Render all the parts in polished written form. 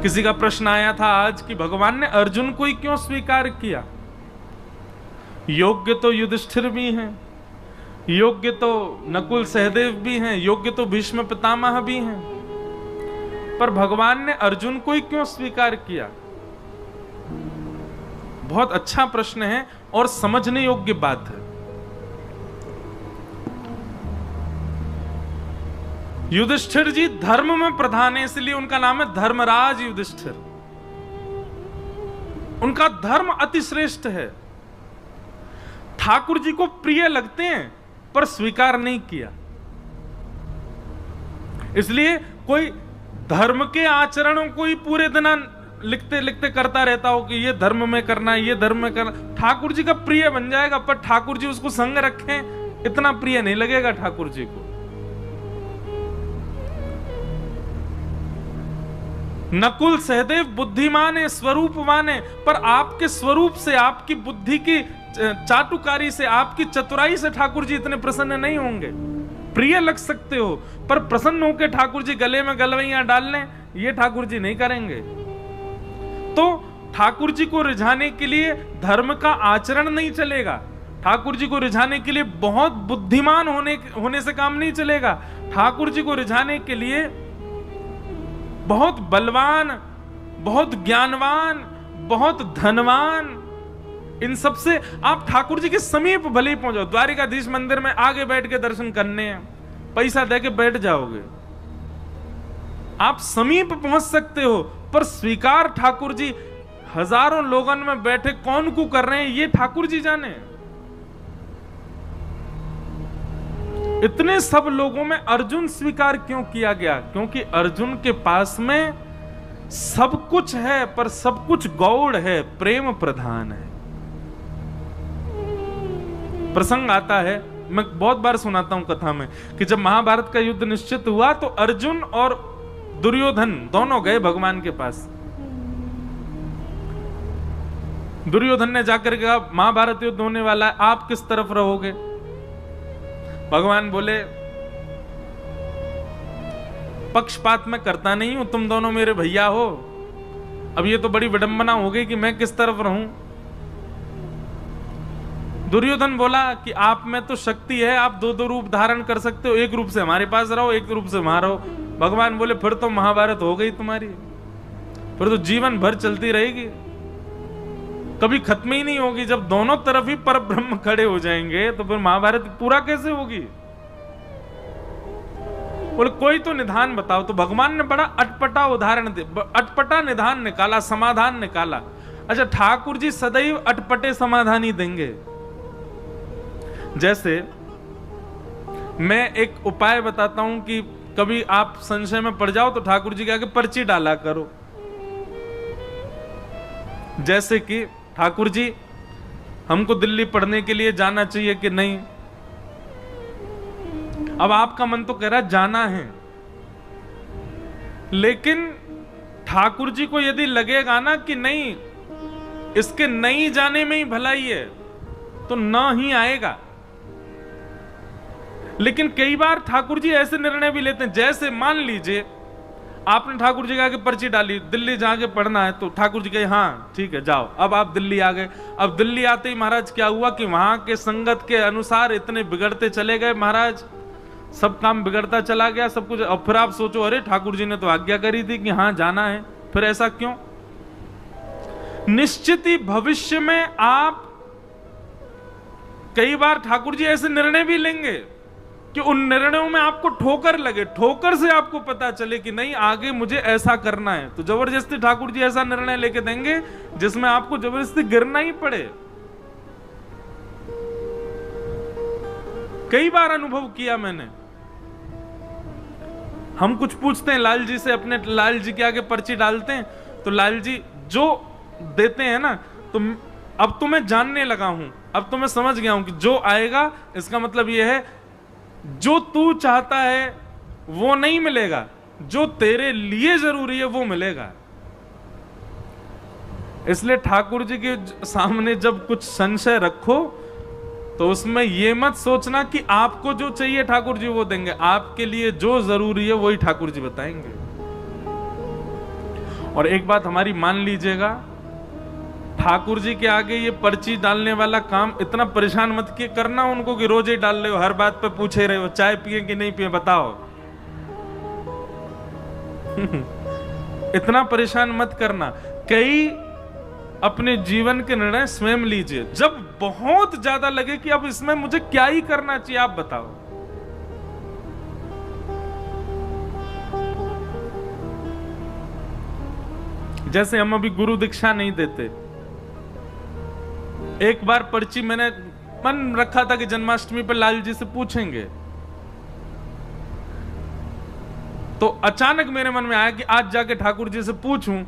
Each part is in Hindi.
किसी का प्रश्न आया था आज कि भगवान ने अर्जुन को ही क्यों स्वीकार किया? योग्य तो युधिष्ठिर भी हैं, योग्य तो नकुल सहदेव भी हैं, योग्य तो भीष्म पितामह भी हैं, पर भगवान ने अर्जुन को ही क्यों स्वीकार किया? बहुत अच्छा प्रश्न है और समझने योग्य बात है। युधिष्ठिर जी धर्म में प्रधान है, इसलिए उनका नाम है धर्मराज युधिष्ठिर। उनका धर्म अतिश्रेष्ठ है। ठाकुर जी को प्रिय लगते हैं पर स्वीकार नहीं किया। इसलिए कोई धर्म के आचरणों को ही पूरे दिन लिखते लिखते करता रहता हो कि ये धर्म में करना है, ये धर्म में करना, ठाकुर जी का प्रिय बन जाएगा, पर ठाकुर जी उसको संग रखें इतना प्रिय नहीं लगेगा ठाकुर जी को। नकुल सहदेव बुद्धिमान है, स्वरूपवान है, पर आपके स्वरूप से, आपकी बुद्धि की चाटुकारी से, आपकी चतुराई से ठाकुर जी इतने प्रसन्न नहीं होंगे। प्रिय लग सकते हो पर प्रसन्न होकर ठाकुर जी गले में गलवैयां डाल लें, ये ठाकुर जी नहीं करेंगे। तो ठाकुर जी को रिझाने के लिए धर्म का आचरण नहीं चलेगा, ठाकुर जी को रिझाने के लिए बहुत बुद्धिमान होने से काम नहीं चलेगा। ठाकुर जी को रिझाने के लिए बहुत बलवान, बहुत ज्ञानवान, बहुत धनवान, इन सब से आप ठाकुर जी के समीप भले ही पहुंचो। द्वारिकाधीश मंदिर में आगे बैठ के दर्शन करने हैं, पैसा दे के बैठ जाओगे, आप समीप पहुंच सकते हो, पर स्वीकार ठाकुर जी हजारों लोगों में बैठे कौन को कर रहे हैं ये ठाकुर जी जाने। इतने सब लोगों में अर्जुन स्वीकार क्यों किया गया? क्योंकि अर्जुन के पास में सब कुछ है, पर सब कुछ गौड़ है, प्रेम प्रधान है। प्रसंग आता है, मैं बहुत बार सुनाता हूं कथा में, कि जब महाभारत का युद्ध निश्चित हुआ तो अर्जुन और दुर्योधन दोनों गए भगवान के पास। दुर्योधन ने जाकर कहा महाभारत युद्ध होने वाला है, आप किस तरफ रहोगे? भगवान बोले पक्षपात में करता नहीं हूं, तुम दोनों मेरे भैया हो, अब ये तो बड़ी विडंबना हो गई कि मैं किस तरफ रहूं। दुर्योधन बोला कि आप में तो शक्ति है, आप दो दो रूप धारण कर सकते हो, एक रूप से हमारे पास रहो, एक रूप से वहां रहो। भगवान बोले फिर तो महाभारत हो गई तुम्हारी, फिर तो जीवन भर चलती रहेगी, कभी खत्म ही नहीं होगी। जब दोनों तरफ ही परब्रह्म खड़े हो जाएंगे तो फिर महाभारत पूरा कैसे होगी? बोले कोई तो निधान बताओ। तो भगवान ने बड़ा अटपटा उदाहरण अटपटा निधान निकाला, समाधान निकाला। अच्छा, ठाकुर जी सदैव अटपटे समाधान ही देंगे। जैसे मैं एक उपाय बताता हूं कि कभी आप संशय में पड़ जाओ तो ठाकुर जी के आगे पर्ची डाला करो। जैसे कि ठाकुर जी हमको दिल्ली पढ़ने के लिए जाना चाहिए कि नहीं? अब आपका मन तो कह रहा है जाना है, लेकिन ठाकुर जी को यदि लगेगा ना कि नहीं, इसके नहीं जाने में ही भलाई है, तो ना ही आएगा। लेकिन कई बार ठाकुर जी ऐसे निर्णय भी लेते हैं, जैसे मान लीजिए आपने ठाकुर जी के आगे पर्ची डाली, दिल्ली जाके पढ़ना है, तो ठाकुर जी कहे हाँ ठीक है जाओ। अब आप दिल्ली आ गए। अब दिल्ली आते ही महाराज क्या हुआ कि वहां के संगत के अनुसार इतने बिगड़ते चले गए महाराज, सब काम बिगड़ता चला गया, सब कुछ। अब फिर आप सोचो अरे ठाकुर जी ने तो आज्ञा करी थी कि हाँ जाना है, फिर ऐसा क्यों? निश्चित ही भविष्य में आप कई बार ठाकुर जी ऐसे निर्णय भी लेंगे कि उन निर्णयों में आपको ठोकर लगे, ठोकर से आपको पता चले कि नहीं आगे मुझे ऐसा करना है, तो जबरदस्ती ठाकुर जी ऐसा निर्णय लेके देंगे जिसमें आपको जबरदस्ती गिरना ही पड़े। कई बार अनुभव किया मैंने। हम कुछ पूछते हैं लाल जी से, अपने लाल जी के आगे पर्ची डालते हैं, तो लाल जी जो देते हैं ना, तो अब तो मैं जानने लगा हूं, अब तो मैं समझ गया हूं कि जो आएगा इसका मतलब यह है जो तू चाहता है वो नहीं मिलेगा, जो तेरे लिए जरूरी है वो मिलेगा। इसलिए ठाकुर जी के सामने जब कुछ संशय रखो तो उसमें यह मत सोचना कि आपको जो चाहिए ठाकुर जी वो देंगे, आपके लिए जो जरूरी है वही ठाकुर जी बताएंगे। और एक बात हमारी मान लीजिएगा, ठाकुर जी के आगे ये पर्ची डालने वाला काम इतना परेशान मत किए करना उनको कि रोज ही डाल रहे हो, हर बात पे पूछे रहे हो चाय पिए कि नहीं पिए बताओ। इतना परेशान मत करना। कई अपने जीवन के निर्णय स्वयं लीजिए। जब बहुत ज्यादा लगे कि अब इसमें मुझे क्या ही करना चाहिए, आप बताओ। जैसे हम अभी गुरु दीक्षा नहीं देते, एक बार पर्ची मैंने मन रखा था कि जन्माष्टमी पर लाल जी से पूछेंगे, तो अचानक मेरे मन में आया कि आज जाके ठाकुर जी से पूछूं,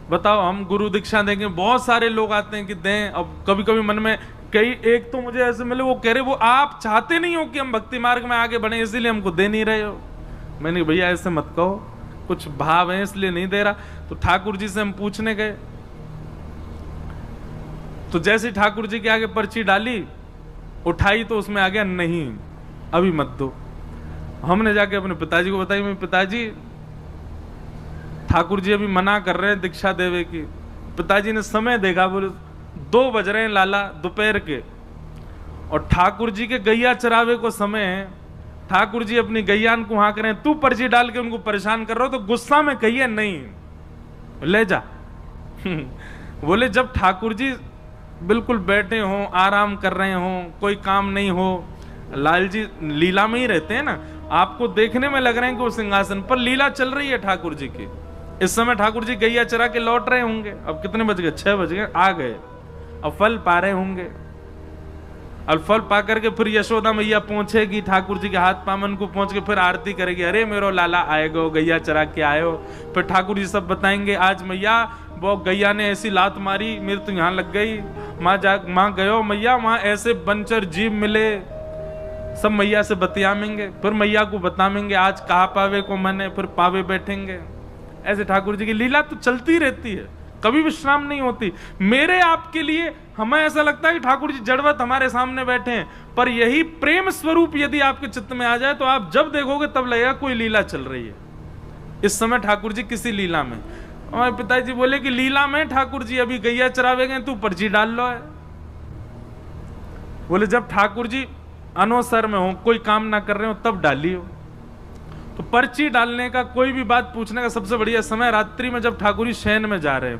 बताओ हम गुरु दीक्षा देंगे। बहुत सारे लोग आते हैं कि दें। अब कभी कभी मन में कई एक तो मुझे ऐसे मिले, वो कह रहे वो आप चाहते नहीं हो कि हम भक्ति मार्ग में आगे बढ़े इसीलिए हमको दे नहीं रहे हो। मैंने भैया ऐसे मत कहो, कुछ भाव है इसलिए नहीं दे रहा। तो ठाकुर जी से हम पूछने गए, तो जैसे ठाकुर जी के आगे पर्ची डाली उठाई तो उसमें आ गया नहीं अभी मत दो। हमने जाके अपने पिताजी को बताई, मैं पिताजी ठाकुर जी अभी मना कर रहे हैं दीक्षा देवे की। पिताजी ने समय देखा, बोले 2 बज रहे हैं लाला दोपहर के, और ठाकुर जी के गैया चरावे को समय है। ठाकुर जी अपनी गैयान को हाँक रहे हैं, तू पर्ची डाल के उनको परेशान कर रहा हो। तो गुस्सा में कहिए नहीं ले जा। बोले जब ठाकुर जी बिल्कुल बैठे हों, आराम कर रहे हों, कोई काम नहीं हो, लाल जी लीला में ही रहते हैं ना, आपको देखने में लग रहे हैं कि वो सिंहासन पर लीला चल रही है ठाकुर जी की। इस समय ठाकुर जी गैया चरा के लौट रहे होंगे। अब कितने बज गए? 6 बज गए, आ गए। अब फल पा रहे होंगे, और फल पा करके फिर यशोदा मैया पहुंचेगी ठाकुर जी के हाथ पामन को, पहुंच के फिर आरती करेगी, अरे मेरो लाला आएगो, गैया चरा के आयो। फिर ठाकुर जी सब बताएंगे, आज मैया वो गैया ने ऐसी लात मारी मेरे तो यहाँ लग गई, माँ गयो मैया, वहां ऐसे बनचर जीव मिले। सब मैया से बतियामेंगे, फिर मैया को बताएंगे आज कहा पावे को मने, फिर पावे बैठेंगे। ऐसे ठाकुर जी की लीला तो चलती रहती है, कभी विश्राम नहीं होती। मेरे आपके लिए हमें ऐसा लगता है कि ठाकुर जी जड़वत हमारे सामने बैठे हैं, पर यही प्रेम स्वरूप यदि आपके चित्त में आ जाए तो आप जब देखोगे तब लगेगा कोई लीला चल रही है। इस समय ठाकुर जी किसी लीला में। हमारे पिताजी बोले कि लीला में ठाकुर जी अभी गैया चरावे गए, तू पर्ची डाल लो है। बोले जब ठाकुर जी अनवसर में हो, कोई काम ना कर रहे हो, तब डालियो। तो पर्ची डालने का, कोई भी बात पूछने का सबसे बढ़िया समय रात्रि में, जब ठाकुर जी शयन में जा रहे हो,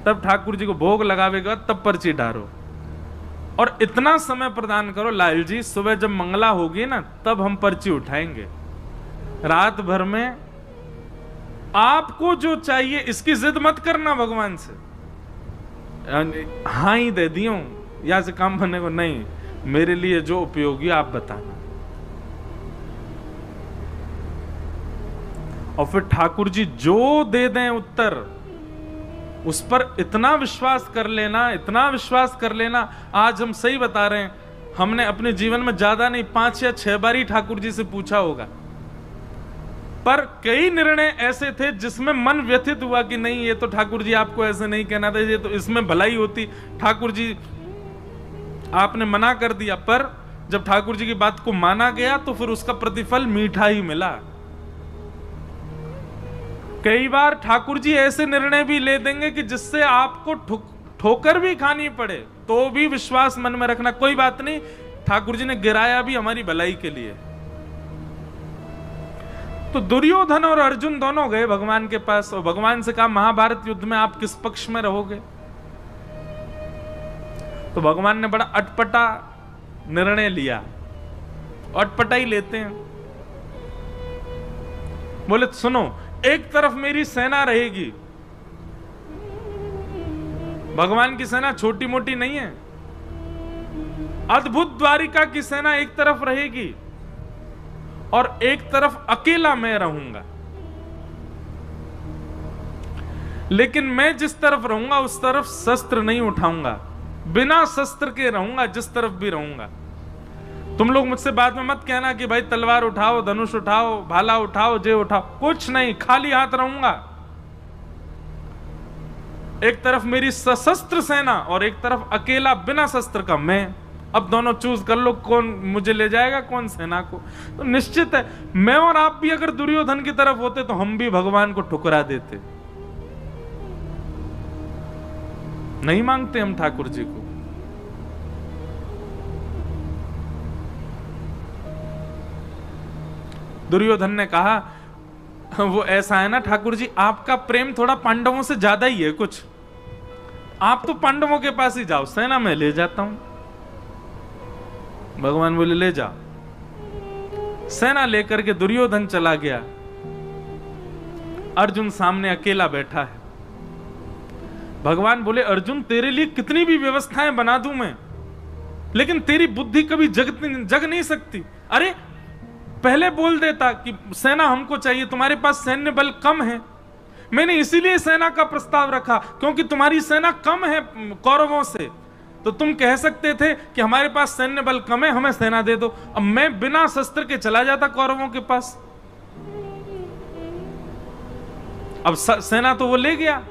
तब ठाकुर जी को भोग लगावेगा, तब पर्ची डालो। और इतना समय प्रदान करो लाल जी, सुबह जब मंगला होगी ना तब हम पर्ची उठाएंगे। रात भर में आपको जो चाहिए इसकी जिद मत करना भगवान से, हाँ ही दे दियो या से काम बनने को नहीं, मेरे लिए जो उपयोगी आप बताना। और फिर ठाकुर जी जो दे दें उत्तर, उस पर इतना विश्वास कर लेना, इतना विश्वास कर लेना। आज हम सही बता रहे हैं, हमने अपने जीवन में ज्यादा नहीं 5 या 6 बार ही ठाकुर जी से पूछा होगा, पर कई निर्णय ऐसे थे जिसमें मन व्यथित हुआ कि नहीं ये तो ठाकुर जी आपको ऐसे नहीं कहना था, ये तो इसमें भलाई होती, ठाकुर जी आपने मना कर दिया। पर जब ठाकुर जी की बात को माना गया तो फिर उसका प्रतिफल मीठा ही मिला। कई बार ठाकुर जी ऐसे निर्णय भी ले देंगे कि जिससे आपको ठोकर भी खानी पड़े, तो भी विश्वास मन में रखना, कोई बात नहीं, ठाकुर जी ने गिराया भी हमारी भलाई के लिए। तो दुर्योधन और अर्जुन दोनों गए भगवान के पास, और भगवान से कहा महाभारत युद्ध में आप किस पक्ष में रहोगे। तो भगवान ने बड़ा अटपटा निर्णय लिया, अटपटा ही लेते हैं। बोले सुनो, एक तरफ मेरी सेना रहेगी, भगवान की सेना छोटी मोटी नहीं है, अद्भुत द्वारिका की सेना एक तरफ रहेगी, और एक तरफ अकेला मैं रहूंगा। लेकिन मैं जिस तरफ रहूंगा उस तरफ शस्त्र नहीं उठाऊंगा, बिना शस्त्र के रहूंगा जिस तरफ भी रहूंगा। तुम लोग मुझसे बाद में मत कहना कि भाई तलवार उठाओ, धनुष उठाओ, भाला उठाओ, जे उठाओ, कुछ नहीं, खाली हाथ रहूंगा। एक तरफ मेरी सशस्त्र सेना और एक तरफ अकेला बिना शस्त्र का मैं। अब दोनों चूज कर लो, कौन मुझे ले जाएगा, कौन सेना को। तो निश्चित है मैं और आप भी अगर दुर्योधन की तरफ होते तो हम भी भगवान को ठुकरा देते, नहीं मांगते हम ठाकुर जी को। दुर्योधन ने कहा वो ऐसा है ना ठाकुर जी, आपका प्रेम थोड़ा पांडवों से ज्यादा ही है कुछ, आप तो पांडवों के पास ही जाओ, सेना में ले जाता हूं। भगवान बोले ले जा। सेना लेकर के दुर्योधन चला गया। अर्जुन सामने अकेला बैठा है। भगवान बोले अर्जुन तेरे लिए कितनी भी व्यवस्थाएं बना दूं मैं, लेकिन तेरी बुद्धि कभी जग नहीं सकती। अरे पहले बोल देता कि सेना हमको चाहिए, तुम्हारे पास सैन्य बल कम है। मैंने इसीलिए सेना का प्रस्ताव रखा क्योंकि तुम्हारी सेना कम है कौरवों से, तो तुम कह सकते थे कि हमारे पास सैन्य बल कम है, हमें सेना दे दो। अब मैं बिना शस्त्र के चला जाता कौरवों के पास। अब सेना तो वो ले गया,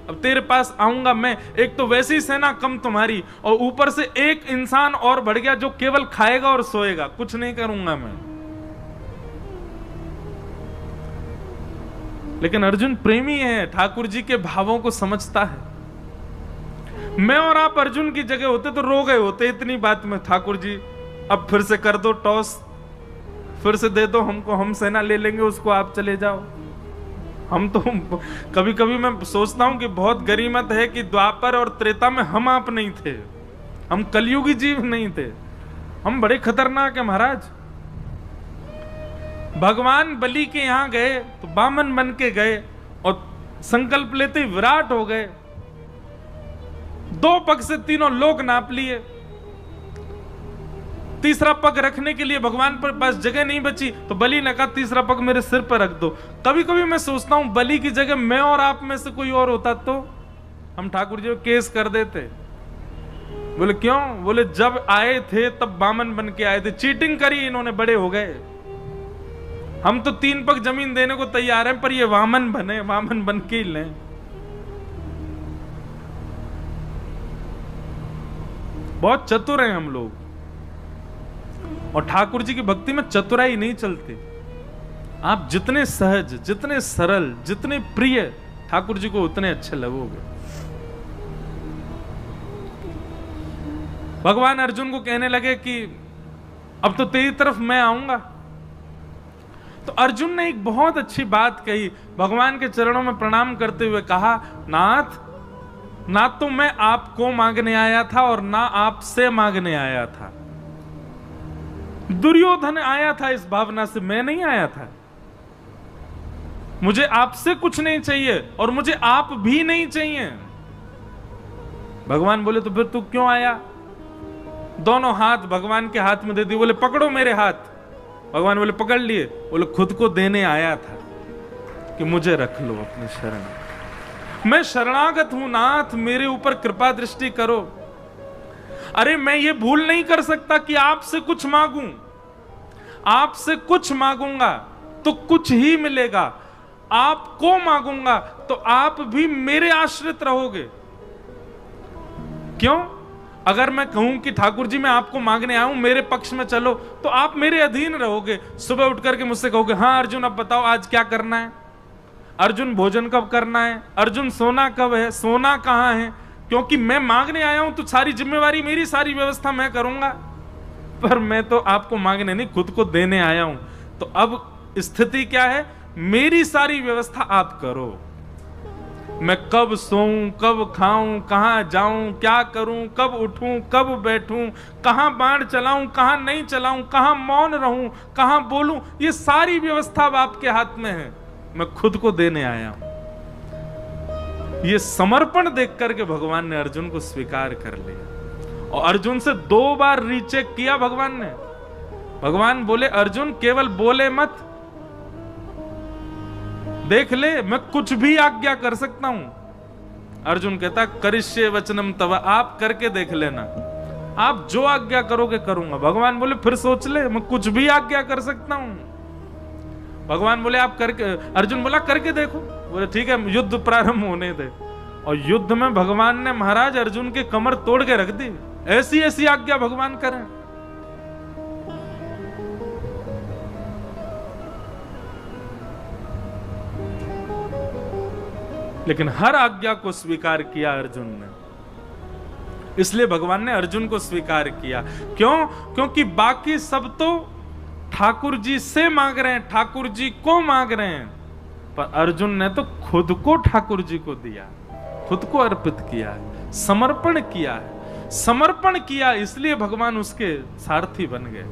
अब तेरे पास आऊंगा मैं, एक तो वैसी सेना कम तुम्हारी, और ऊपर से एक इंसान और बढ़ गया जो केवल खाएगा और सोएगा, कुछ नहीं करूंगा मैं। लेकिन अर्जुन प्रेमी है, ठाकुर जी के भावों को समझता है। मैं और आप अर्जुन की जगह होते तो रो गए होते इतनी बात में, ठाकुर जी अब फिर से कर दो टॉस, फिर से दे दो हमको, हम सेना ले लेंगे उसको, आप चले जाओ। हम तो कभी कभी मैं सोचता हूं कि बहुत गरीमत है कि द्वापर और त्रेता में हम आप नहीं थे, हम कलयुगी जीव नहीं थे, हम बड़े खतरनाक है महाराज। भगवान बलि के यहां गए तो बामन बन के गए और संकल्प लेते ही विराट हो गए। 2 पग से तीनों लोक नाप लिए। तीसरा पग रखने के लिए भगवान पर पास जगह नहीं बची तो बलि ने कहा तीसरा पग मेरे सिर पर रख दो। कभी कभी मैं सोचता हूं बलि की जगह मैं और आप में से कोई और होता तो हम ठाकुर जी को केस कर देते। बोले क्यों? बोले जब आए थे तब बामन बन के आए थे, चीटिंग करी इन्होंने, बड़े हो गए। हम तो 3 पग जमीन देने को तैयार हैं पर ये वामन बने, वामन बन के ही लें। बहुत चतुर हैं हम लोग, और ठाकुर जी की भक्ति में चतुराई नहीं चलती। आप जितने सहज, जितने सरल, जितने प्रिय ठाकुर जी को उतने अच्छे लगोगे। भगवान अर्जुन को कहने लगे कि अब तो तेरी तरफ मैं आऊंगा। तो अर्जुन ने एक बहुत अच्छी बात कही, भगवान के चरणों में प्रणाम करते हुए कहा नाथ, ना तो मैं आपको मांगने आया था और ना आपसे मांगने आया था। दुर्योधन आया था इस भावना से, मैं नहीं आया था। मुझे आपसे कुछ नहीं चाहिए और मुझे आप भी नहीं चाहिए। भगवान बोले तो फिर तू क्यों आया? दोनों हाथ भगवान के हाथ में दे दिए, बोले पकड़ो मेरे हाथ। भगवान बोले पकड़ लिए, बोले खुद को देने आया था कि मुझे रख लो अपने शरण। मैं शरणागत हूं नाथ, मेरे ऊपर कृपा दृष्टि करो। अरे मैं ये भूल नहीं कर सकता कि आपसे कुछ मांगूं। आपसे कुछ मांगूंगा तो कुछ ही मिलेगा, आपको मांगूंगा तो आप भी मेरे आश्रित रहोगे। क्यों? अगर मैं कहूं कि ठाकुर जी मैं आपको मांगने आया हूं, मेरे पक्ष में चलो, तो आप मेरे अधीन रहोगे। सुबह उठ करके मुझसे कहोगे हाँ अर्जुन अब बताओ आज क्या करना है, अर्जुन भोजन कब करना है, अर्जुन सोना कब है, सोना कहां है। क्योंकि मैं मांगने आया हूं तो सारी जिम्मेवारी मेरी, सारी व्यवस्था मैं करूंगा। पर मैं तो आपको मांगने नहीं, खुद को देने आया हूं। तो अब स्थिति क्या है? मेरी सारी व्यवस्था आप करो। मैं कब सोऊं, कब खाऊं, कहां जाऊं, क्या करूं, कब उठूं, कब बैठूं, कहां बाण चलाऊं, कहां नहीं चलाऊं, कहां मौन रहूं, कहां बोलूं, ये सारी व्यवस्था अब आपके हाथ में है। मैं खुद को देने आया हूं। ये समर्पण देख करके भगवान ने अर्जुन को स्वीकार कर लिया और अर्जुन से 2 बार रीचेक किया भगवान ने। भगवान बोले अर्जुन केवल बोले मत, देख ले मैं कुछ भी आज्ञा कर सकता हूं। अर्जुन कहता करिष्ये वचनम तव, आप करके देख लेना, आप जो आज्ञा करोगे करूंगा। भगवान बोले फिर सोच ले, मैं कुछ भी आज्ञा कर सकता हूं। भगवान बोले आप करके, अर्जुन बोला करके देखो। बोले ठीक है युद्ध प्रारंभ होने दे। और युद्ध में भगवान ने महाराज अर्जुन के कमर तोड़ के रख दी। ऐसी ऐसी आज्ञा भगवान करें। लेकिन हर आज्ञा को स्वीकार किया अर्जुन ने। इसलिए भगवान ने अर्जुन को स्वीकार किया। क्यों? क्योंकि बाकी सब तो ठाकुर जी से मांग रहे हैं, ठाकुर जी को मांग रहे हैं, पर अर्जुन ने तो खुद को ठाकुर जी को दिया, खुद को अर्पित किया है, समर्पण किया है। समर्पण किया इसलिए भगवान उसके सारथी बन गए।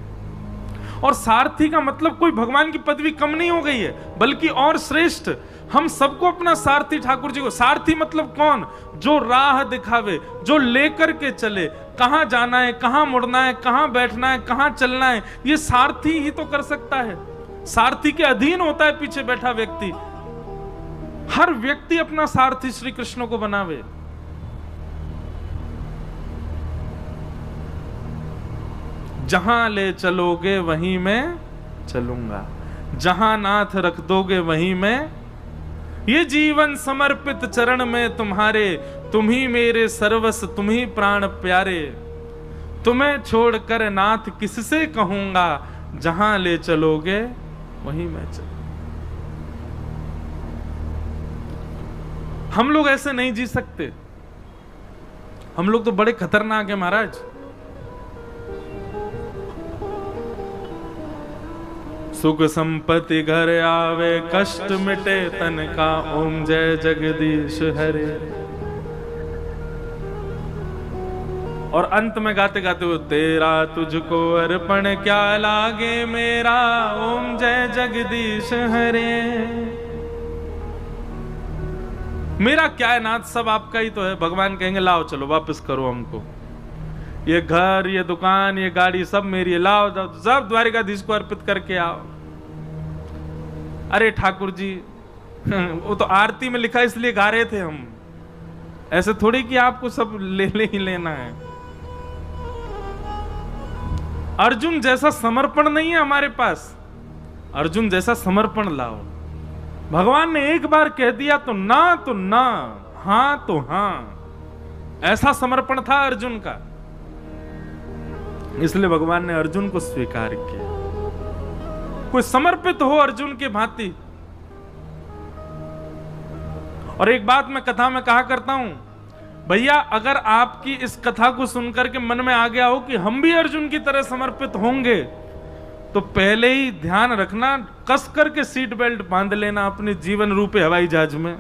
और सारथी का मतलब कोई भगवान की पदवी कम नहीं हो गई है, बल्कि और श्रेष्ठ। हम सबको अपना सारथी ठाकुर जी को। सारथी मतलब कौन? जो राह दिखावे, जो लेकर के चले, कहां जाना है, कहां मुड़ना है, कहां बैठना है, कहां चलना है, ये सारथी ही तो कर सकता है। सारथी के अधीन होता है पीछे बैठा व्यक्ति। हर व्यक्ति अपना सारथी श्री कृष्ण को बनावे। जहां ले चलोगे वहीं मैं चलूंगा, जहां नाथ रख दोगे वहीं मैं। ये जीवन समर्पित चरण में तुम्हारे, तुम ही मेरे सर्वस्व, तुम ही प्राण प्यारे। तुम्हें छोड़कर नाथ किससे कहूंगा, जहां ले चलोगे वहीं मैं चलूंगा। हम लोग ऐसे नहीं जी सकते। हम लोग तो बड़े खतरनाक है महाराज। सुख संपत्ति घर आवे, कष्ट मिटे तन का, ओम जय जगदीश हरे। और अंत में गाते गाते वो, तेरा तुझको अर्पण क्या लागे मेरा, ओम जय जगदीश हरे। मेरा क्या है नाथ, सब आपका ही तो है। भगवान कहेंगे लाओ चलो वापस करो हमको, ये घर, ये दुकान, ये गाड़ी सब मेरी है, लाओ सब द्वारिकाधीश को अर्पित करके आओ। अरे ठाकुर जी वो तो आरती में लिखा इसलिए गा रहे थे हम, ऐसे थोड़ी कि आपको सब ले ही लेना है। अर्जुन जैसा समर्पण नहीं है हमारे पास। अर्जुन जैसा समर्पण लाओ। भगवान ने एक बार कह दिया तो ना, हां तो हां, ऐसा समर्पण था अर्जुन का। इसलिए भगवान ने अर्जुन को स्वीकार किया। कोई समर्पित हो अर्जुन के भांति। और एक बात मैं कथा में कहा करता हूं, भैया अगर आपकी इस कथा को सुनकर के मन में आ गया हो कि हम भी अर्जुन की तरह समर्पित होंगे, तो पहले ही ध्यान रखना, कस करके सीट बेल्ट बांध लेना अपने जीवन रूपी हवाई जहाज में।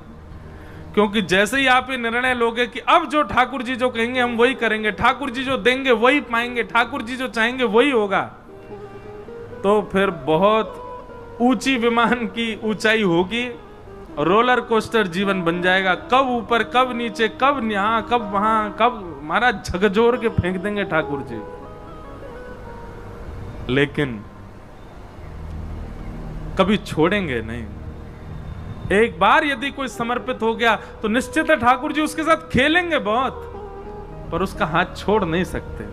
क्योंकि जैसे ही आप ये निर्णय लोगे कि अब जो ठाकुर जी जो कहेंगे हम वही करेंगे, ठाकुर जी जो देंगे वही पाएंगे, ठाकुर जी जो चाहेंगे वही होगा, तो फिर बहुत ऊंची विमान की ऊंचाई होगी, रोलर कोस्टर जीवन बन जाएगा। कब ऊपर, कब नीचे, कब यहां, कब वहां, कब महाराज झकझोर के फेंक देंगे ठाकुर जी। लेकिन कभी छोड़ेंगे नहीं। एक बार यदि कोई समर्पित हो गया तो निश्चित है ठाकुर जी उसके साथ खेलेंगे बहुत, पर उसका हाथ छोड़ नहीं सकते।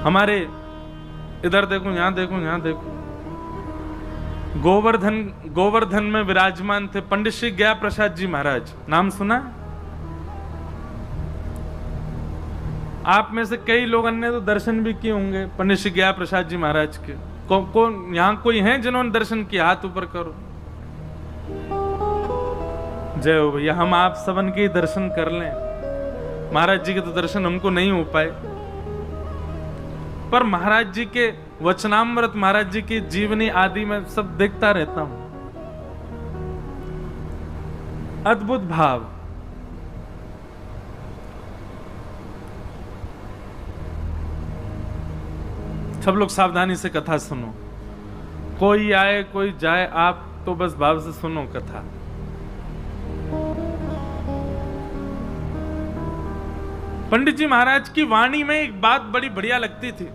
हमारे इधर देखो, यहां देखो, यहां देखो, गोवर्धन में विराजमान थे पंडित श्री गया प्रसाद जी महाराज। नाम सुना? आप में से कई लोगों ने तो दर्शन भी किए होंगे पंडित श्री गया प्रसाद जी महाराज के। कौन यहां कोई है जिन्होंने दर्शन किया? हाथ ऊपर करो। जय हो भैया। हम आप सबन के दर्शन कर लें। महाराज जी के तो दर्शन हमको नहीं हो पाए, पर महाराज जी के वचनामृत, महाराज जी की जीवनी आदि में सब देखता रहता हूं। अद्भुत भाव। सब लोग सावधानी से कथा सुनो। कोई आए कोई जाए, आप तो बस भाव से सुनो कथा। पंडित जी महाराज की वाणी में एक बात बड़ी बढ़िया लगती थी।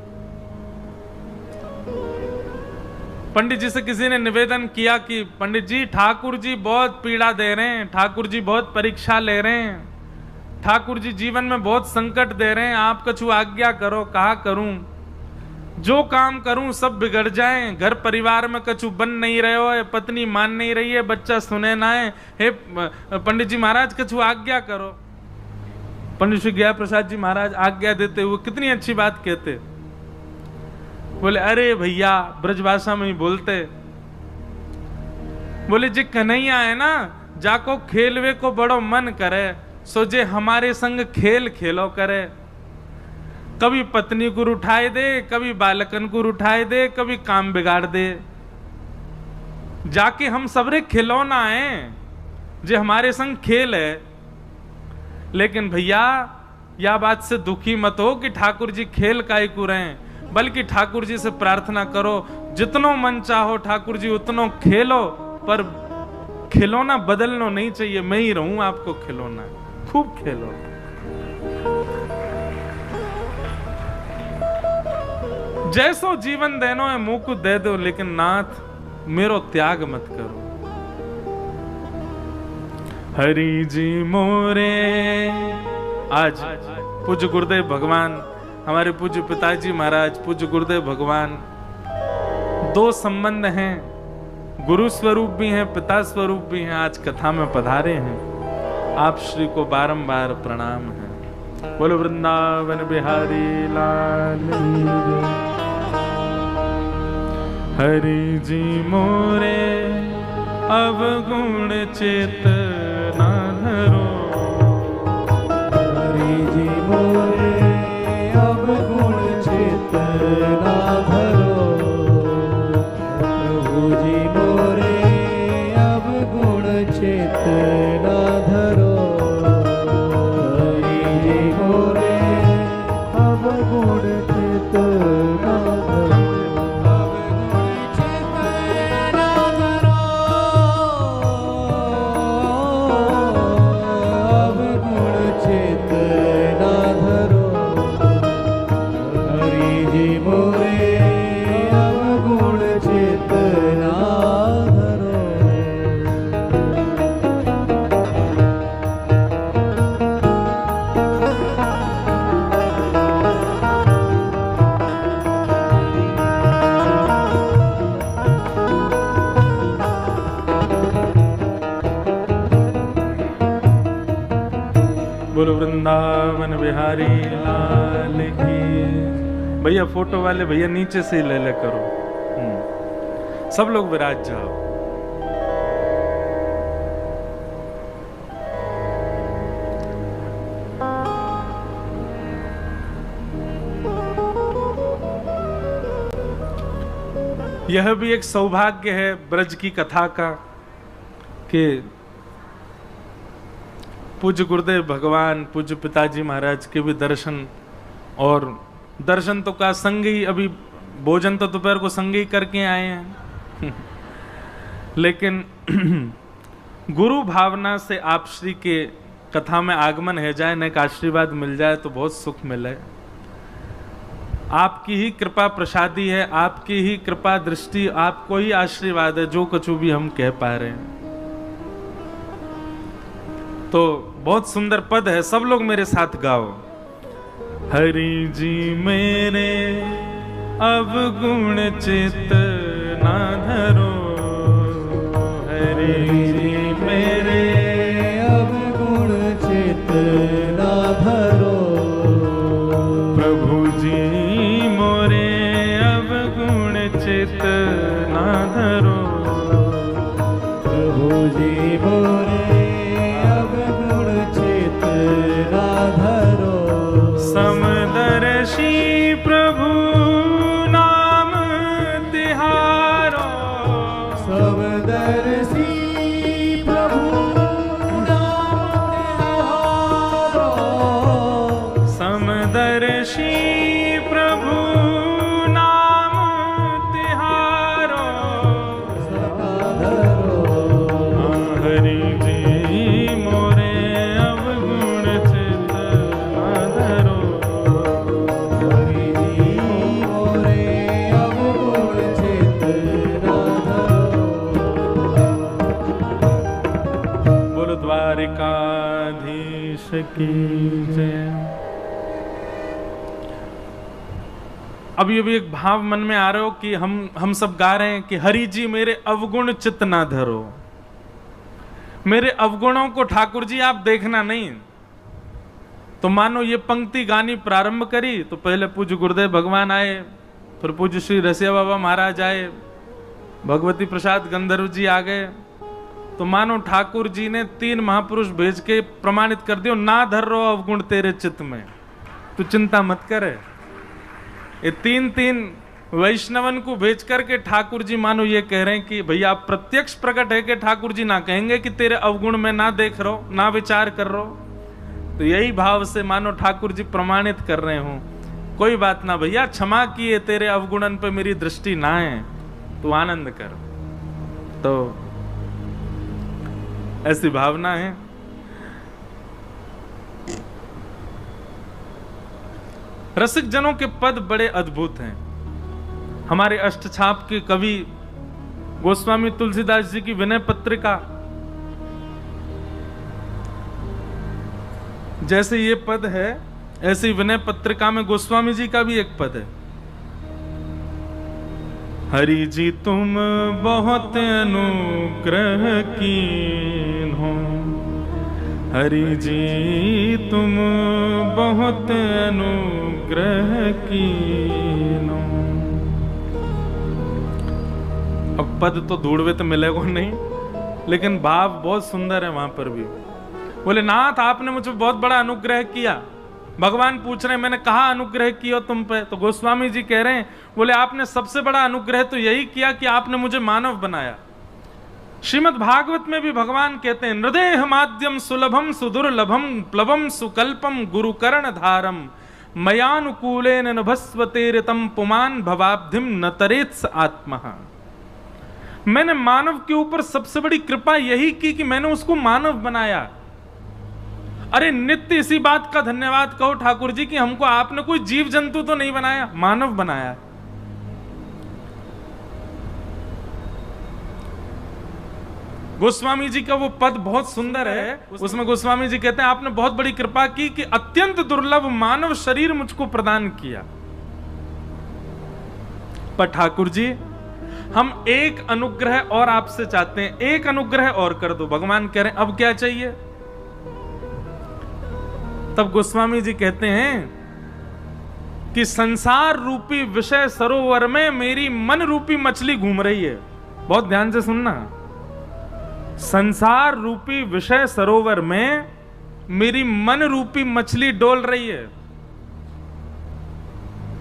पंडित जी से किसी ने निवेदन किया कि पंडित जी, ठाकुर जी बहुत पीड़ा दे रहे हैं, ठाकुर जी बहुत परीक्षा ले रहे हैं, ठाकुर जी जीवन में बहुत संकट दे रहे हैं, आप कछु आज्ञा करो। कहा करूं? जो काम करूं सब बिगड़ जाएं, घर परिवार में कछु बन नहीं रहे हो, पत्नी मान नहीं रही है, बच्चा सुने ना है, हे पंडित जी महाराज कछु आज्ञा करो। पंडित श्री गया प्रसाद जी महाराज आज्ञा देते हुए कितनी अच्छी बात कहते, बोले अरे भैया, ब्रजभाषा में ही बोलते, बोले जी कन्हैया है ना, जाको खेलवे को बड़ो मन करे, सो जे हमारे संग खेल खेलो करे। कभी पत्नी को उठाए दे, कभी बालकन को उठाए दे, कभी काम बिगाड़ दे। जाके हम सबरे खिलौना है, जे हमारे संग खेल है। लेकिन भैया या बात से दुखी मत हो कि ठाकुर जी खेल काय को रहे, बल्कि ठाकुर जी से प्रार्थना करो जितनो मन चाहो ठाकुर जी उतनो खेलो, पर खिलौना बदलना नहीं चाहिए। मैं ही रहूं आपको खिलौना, खूब खेलो। जैसो जीवन देनो है मुंह को दे दो, लेकिन नाथ मेरो त्याग मत करो। हरि जी मोरे। आज पूज्य गुरुदेव भगवान, हमारे पूज्य पिताजी महाराज, पूज्य गुरुदेव भगवान, दो संबंध हैं, गुरु स्वरूप भी हैं, पिता स्वरूप भी हैं, आज कथा में पधारे हैं। आप श्री को बारंबार प्रणाम है। बोलो वृंदावन बिहारी लाल। हरि जी मोरे अवगुण चेतना धरो, हरि जी मोरे अवगुण चेतना धरो, प्रभु जी मोरे अवगुण चेतना धरो, हरि जी मोरे अवगुण चेतना धरो। बोलो वृंदावन बिहारी लाल की। भैया फोटो वाले भैया नीचे से ले ले करो, सब लोग विराज जाओ। यह भी एक सौभाग्य है ब्रज की कथा का कि पूज्य गुरुदेव भगवान, पूज्य पिताजी महाराज के भी दर्शन, और दर्शन तो का संग ही, अभी भोजन तो दोपहर को संग ही करके आए हैं लेकिन गुरु भावना से आप श्री के कथा में आगमन है जाए, न एक आशीर्वाद मिल जाए तो बहुत सुख मिले। आपकी ही कृपा प्रसादी है, आपकी ही कृपा दृष्टि, आपको ही आशीर्वाद है जो कुछ भी हम कह पा रहे हैं। तो बहुत सुंदर पद है, सब लोग मेरे साथ गाओ। हरि जी मेरे अवगुण चित ना धरो, हरि जी मेरे अवगुण चित ना धरो, प्रभु जी मोरे अवगुण चित ना धरो, प्रभु जी मोरे समदर्शी प्रभु नाम तिहारो, समदर्शी प्रभु नाम तिहारो, समदर्शी प्रभु नाम तिहारो, हरि जी मोरे अवगुण चित ना धरो, द्वारिकाधीश की जय। अभी अभी एक भाव मन में आ रहा हो कि हम सब गा रहे हैं कि हरि जी मेरे अवगुण चित्त ना धरो। मेरे अवगुणों को ठाकुर जी आप देखना नहीं। तो मानो ये पंक्ति गानी प्रारंभ करी तो पहले पूज्य गुरुदेव भगवान आए, फिर पूज्य श्री रसिया बाबा महाराज आए, भगवती प्रसाद गंधर्व जी आ गए, तो मानो ठाकुर जी ने 3 महापुरुष भेज के प्रमाणित कर दियो, ना धर रो अवगुण तेरे चित्त में, तू चिंता मत कर। ये 3 वैष्णवन को भेज करके ठाकुर जी मानो ये कह रहे हैं कि भैया आप प्रत्यक्ष प्रकट है कि ठाकुर जी ना कहेंगे कि तेरे अवगुण में ना देख रहो, ना विचार कर रहो। तो यही भाव से मानो ठाकुर जी प्रमाणित कर रहे हो, कोई बात ना भैया, क्षमा किए, तेरे अवगुणन पे मेरी दृष्टि ना है, तू आनंद कर। तो ऐसी भावना है। रसिक जनों के पद बड़े अद्भुत हैं। हमारे अष्टछाप के कवि गोस्वामी तुलसीदास जी की विनय पत्रिका, जैसे ये पद है ऐसी विनय पत्रिका में गोस्वामी जी का भी एक पद है। हरि जी तुम बहुत अनुग्रह कीन हो, हरि जी तुम बहुत अनुग्रह कीन हो। अब पद तो ढूंढवे तो मिलेगा नहीं, लेकिन भाव बहुत सुंदर है वहां पर भी। बोले नाथ आपने मुझे बहुत बड़ा अनुग्रह किया। भगवान पूछ रहे हैं मैंने कहा अनुग्रह किया तुम पे? तो गोस्वामी जी कह रहे हैं, बोले आपने सबसे बड़ा अनुग्रह तो यही किया कि आपने मुझे मानव बनाया। श्रीमद् भागवत में भी भगवान कहते हैं, नृदेह माध्यम सुलभम सुदुर्लभम प्लवम सुकल्पम गुरुकर्ण धारम मयानुकूलेन नभस्वतेरितम पुमान भवाब्धिम न तरेत्स आत्मा। मैंने मानव के ऊपर सबसे बड़ी कृपा यही की कि मैंने उसको मानव बनाया। अरे नित्य इसी बात का धन्यवाद कहो ठाकुर जी कि हमको आपने कोई जीव जंतु तो नहीं बनाया, मानव बनाया। गोस्वामी जी का वो पद बहुत सुंदर है। उसमें गोस्वामी जी कहते हैं आपने बहुत बड़ी कृपा की कि अत्यंत दुर्लभ मानव शरीर मुझको प्रदान किया। पर ठाकुर जी हम एक अनुग्रह और आपसे चाहते हैं, एक अनुग्रह और कर दो। भगवान कह रहे हैं अब क्या चाहिए? तब गोस्वामी जी कहते हैं कि संसार रूपी विषय सरोवर में मेरी मन रूपी मछली घूम रही है। बहुत ध्यान से सुनना, संसार रूपी विषय सरोवर में मेरी मन रूपी मछली डोल रही है।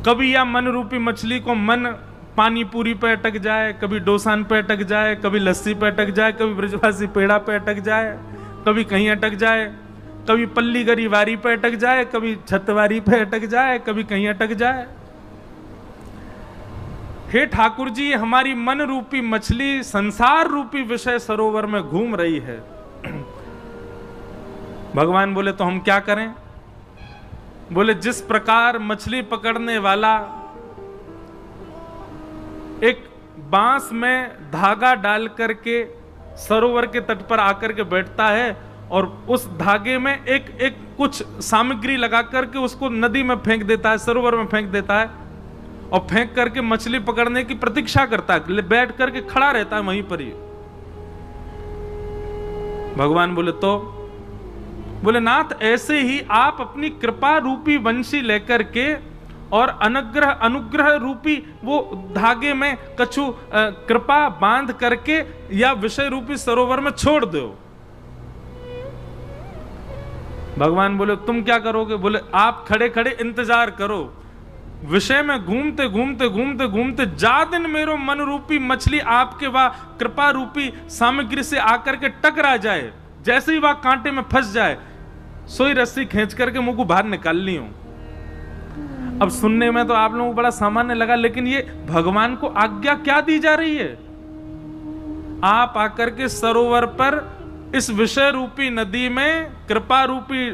कभी या मन रूपी मछली को मन पानी पूरी पे अटक जाए, कभी डोसान पे अटक जाए, कभी लस्सी पे अटक जाए, कभी ब्रजवासी पेड़ा पे अटक जाए, कभी कहीं अटक जाए, कभी पल्ली गरी वारी पे अटक जाए, कभी छतवारी पे अटक जाए, कभी कहीं अटक जाए। हे ठाकुर जी हमारी मन रूपी मछली संसार रूपी विषय सरोवर में घूम रही है। भगवान बोले तो हम क्या करें? बोले जिस प्रकार मछली पकड़ने वाला एक बांस में धागा डाल करके सरोवर के तट पर आकर के बैठता है और उस धागे में एक कुछ सामग्री लगा करके उसको नदी में फेंक देता है, सरोवर में फेंक देता है और फेंक करके मछली पकड़ने की प्रतीक्षा करता है, बैठ करके खड़ा रहता है वहीं पर ही। भगवान बोले तो? बोले नाथ ऐसे ही आप अपनी कृपा रूपी वंशी लेकर के और अनुग्रह रूपी वो धागे में कछु कृपा बांध करके या विषय रूपी सरोवर में छोड़ दो। भगवान बोले तुम क्या करोगे? बोले आप खड़े खड़े इंतजार करो, विषय में घूमते घूमते घूमते घूमते जा दिन मेरो मन रूपी मछली आपके वह कृपा रूपी सामग्री से आकर के टकरा जाए, जैसे ही वह कांटे में फंस जाए सोई रस्सी खींच करके मुंह को बाहर निकाल ली हूं। अब सुनने में तो आप लोगों को बड़ा सामान्य लगा, लेकिन ये भगवान को आज्ञा क्या दी जा रही है? आप आकर के सरोवर पर इस विषय रूपी नदी में कृपा रूपी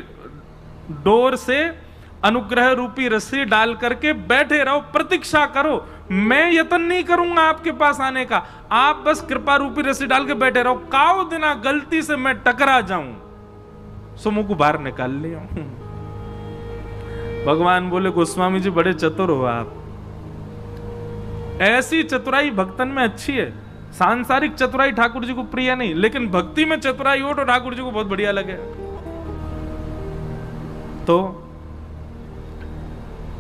डोर से अनुग्रह रूपी रस्सी डाल करके बैठे रहो, प्रतीक्षा करो। मैं यत्न नहीं करूंगा आपके पास आने का, आप बस कृपा रूपी रस्सी डाल के बैठे रहो। काओ दिना गलती से मैं टकरा जाऊं सो मुंह को बाहर निकाल लिया। भगवान बोले गोस्वामी जी बड़े चतुर हो आप, ऐसी चतुराई भक्तन में अच्छी है। सांसारिक चतुराई ठाकुर जी को प्रिय नहीं, लेकिन भक्ति में चतुराई हो तो ठाकुर जी को बहुत बढ़िया लगे। तो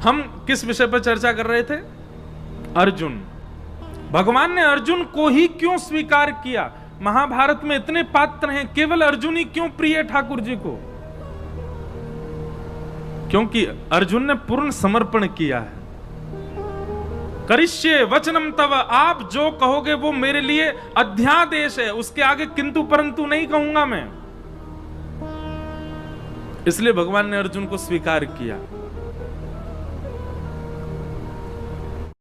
हम किस विषय पर चर्चा कर रहे थे? अर्जुन। भगवान ने अर्जुन को ही क्यों स्वीकार किया? महाभारत में इतने पात्र हैं, केवल अर्जुन ही क्यों प्रिय है ठाकुर जी को? क्योंकि अर्जुन ने पूर्ण समर्पण किया है। करिष्ये वचनम तव, आप जो कहोगे वो मेरे लिए अध्यादेश है, उसके आगे किंतु परंतु नहीं कहूंगा मैं। इसलिए भगवान ने अर्जुन को स्वीकार किया।